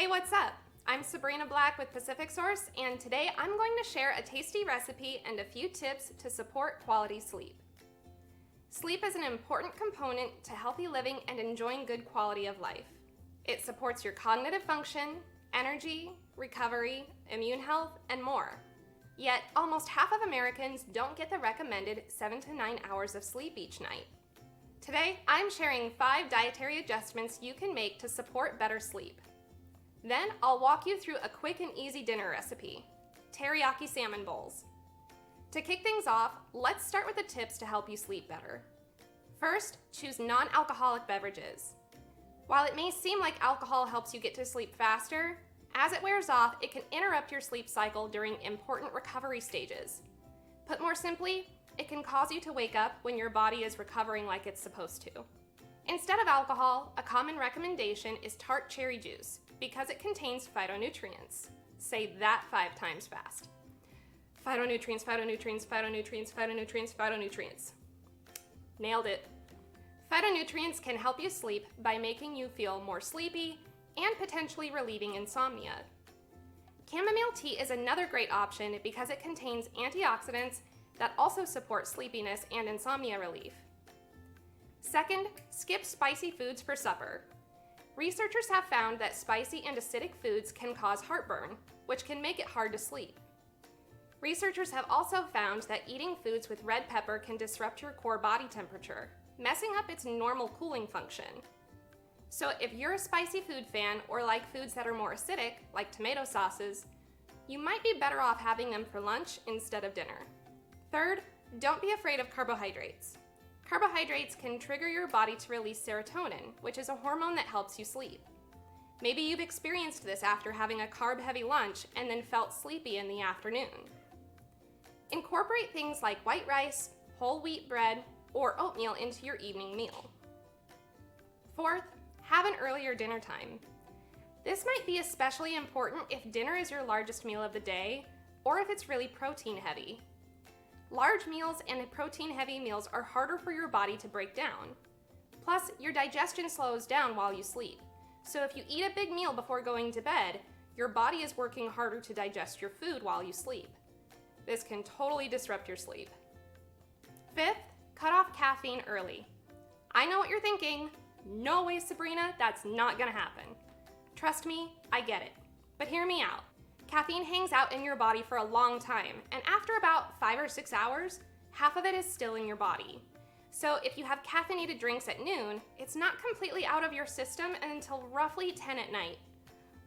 Hey, what's up? I'm Sabrina Black with PacificSource, and today I'm going to share a tasty recipe and a few tips to support quality sleep. Sleep is an important component to healthy living and enjoying good quality of life. It supports your cognitive function, energy, recovery, immune health, and more. Yet, almost half of Americans don't get the recommended 7 to 9 hours of sleep each night. Today, I'm sharing 5 dietary adjustments you can make to support better sleep. Then, I'll walk you through a quick and easy dinner recipe, teriyaki salmon bowls. To kick things off, let's start with the tips to help you sleep better. First, choose non-alcoholic beverages. While it may seem like alcohol helps you get to sleep faster, as it wears off, it can interrupt your sleep cycle during important recovery stages. Put more simply, it can cause you to wake up when your body is recovering like it's supposed to. Instead of alcohol, a common recommendation is tart cherry juice because it contains phytonutrients. Say that 5 times fast. Phytonutrients, phytonutrients, phytonutrients, phytonutrients, phytonutrients. Nailed it. Phytonutrients can help you sleep by making you feel more sleepy and potentially relieving insomnia. Chamomile tea is another great option because it contains antioxidants that also support sleepiness and insomnia relief. Second, skip spicy foods for supper. Researchers have found that spicy and acidic foods can cause heartburn, which can make it hard to sleep. Researchers have also found that eating foods with red pepper can disrupt your core body temperature, messing up its normal cooling function. So if you're a spicy food fan or like foods that are more acidic, like tomato sauces, you might be better off having them for lunch instead of dinner. Third, don't be afraid of carbohydrates. Carbohydrates can trigger your body to release serotonin, which is a hormone that helps you sleep. Maybe you've experienced this after having a carb-heavy lunch and then felt sleepy in the afternoon. Incorporate things like white rice, whole wheat bread, or oatmeal into your evening meal. Fourth, have an earlier dinner time. This might be especially important if dinner is your largest meal of the day, or if it's really protein heavy. Large meals and protein-heavy meals are harder for your body to break down. Plus, your digestion slows down while you sleep. So if you eat a big meal before going to bed, your body is working harder to digest your food while you sleep. This can totally disrupt your sleep. Fifth, cut off caffeine early. I know what you're thinking. No way, Sabrina, that's not gonna happen. Trust me, I get it. But hear me out. Caffeine hangs out in your body for a long time, and after about 5 or 6 hours, half of it is still in your body. So if you have caffeinated drinks at noon, it's not completely out of your system until roughly 10 at night.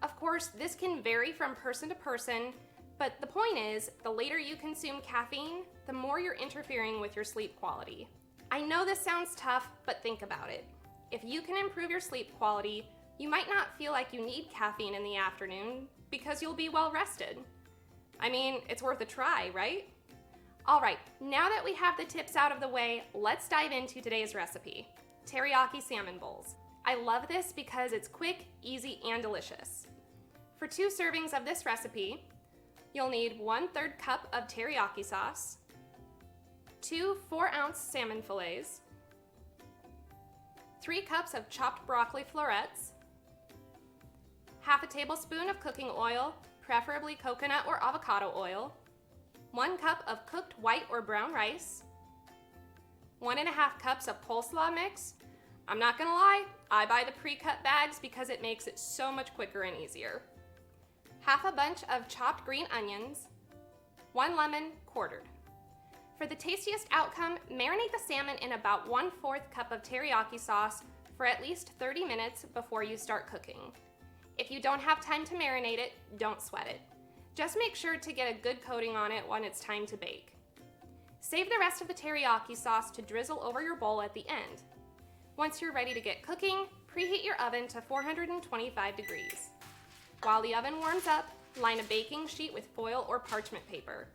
Of course, this can vary from person to person, but the point is, the later you consume caffeine, the more you're interfering with your sleep quality. I know this sounds tough, but think about it. If you can improve your sleep quality, you might not feel like you need caffeine in the afternoon because you'll be well rested. I mean, it's worth a try, right? All right, now that we have the tips out of the way, let's dive into today's recipe, teriyaki salmon bowls. I love this because it's quick, easy, and delicious. For 2 servings of this recipe, you'll need 1/3 cup of teriyaki sauce, 2 4-ounce salmon fillets, 3 cups of chopped broccoli florets, half a tablespoon of cooking oil, preferably coconut or avocado oil, 1 cup of cooked white or brown rice, 1.5 cups of coleslaw mix. I'm not gonna lie, I buy the pre-cut bags because it makes it so much quicker and easier. Half a bunch of chopped green onions, 1 lemon quartered. For the tastiest outcome, marinate the salmon in about 1/4 cup of teriyaki sauce for at least 30 minutes before you start cooking. If you don't have time to marinate it, don't sweat it. Just make sure to get a good coating on it when it's time to bake. Save the rest of the teriyaki sauce to drizzle over your bowl at the end. Once you're ready to get cooking, preheat your oven to 425 degrees. While the oven warms up, line a baking sheet with foil or parchment paper.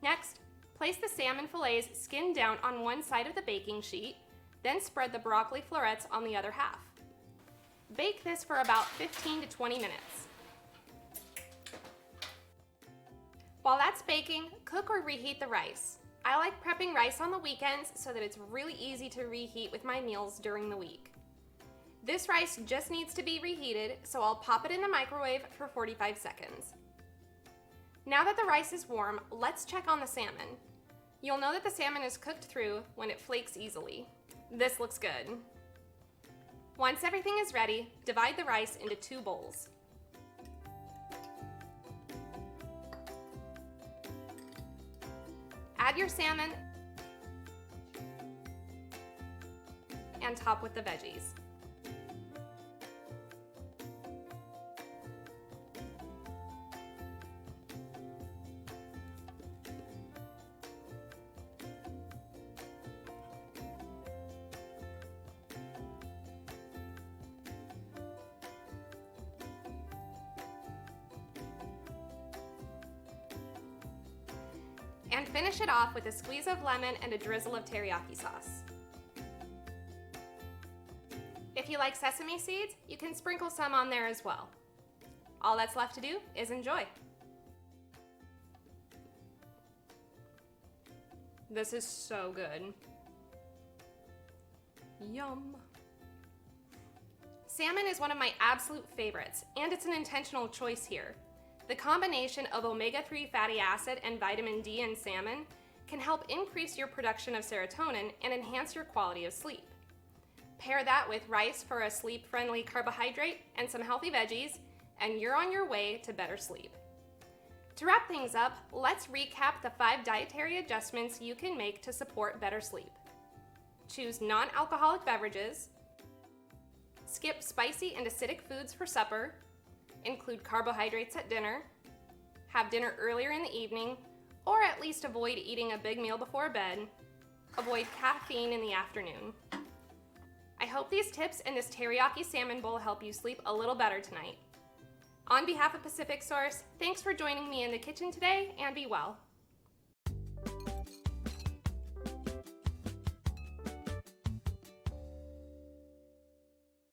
Next, place the salmon fillets skinned down on one side of the baking sheet, then spread the broccoli florets on the other half. Bake this for about 15 to 20 minutes. While that's baking, cook or reheat the rice. I like prepping rice on the weekends so that it's really easy to reheat with my meals during the week. This rice just needs to be reheated, so I'll pop it in the microwave for 45 seconds. Now that the rice is warm, let's check on the salmon. You'll know that the salmon is cooked through when it flakes easily. This looks good. Once everything is ready, divide the rice into 2 bowls. Add your salmon and top with the veggies. And finish it off with a squeeze of lemon and a drizzle of teriyaki sauce. If you like sesame seeds, you can sprinkle some on there as well. All that's left to do is enjoy. This is so good. Yum. Salmon is one of my absolute favorites, and it's an intentional choice here. The combination of omega-3 fatty acid and vitamin D in salmon can help increase your production of serotonin and enhance your quality of sleep. Pair that with rice for a sleep-friendly carbohydrate and some healthy veggies, and you're on your way to better sleep. To wrap things up, let's recap the 5 dietary adjustments you can make to support better sleep. Choose non-alcoholic beverages, skip spicy and acidic foods for supper, include carbohydrates at dinner, have dinner earlier in the evening, or at least avoid eating a big meal before bed, avoid caffeine in the afternoon. I hope these tips and this teriyaki salmon bowl help you sleep a little better tonight. On behalf of PacificSource, thanks for joining me in the kitchen today, and be well.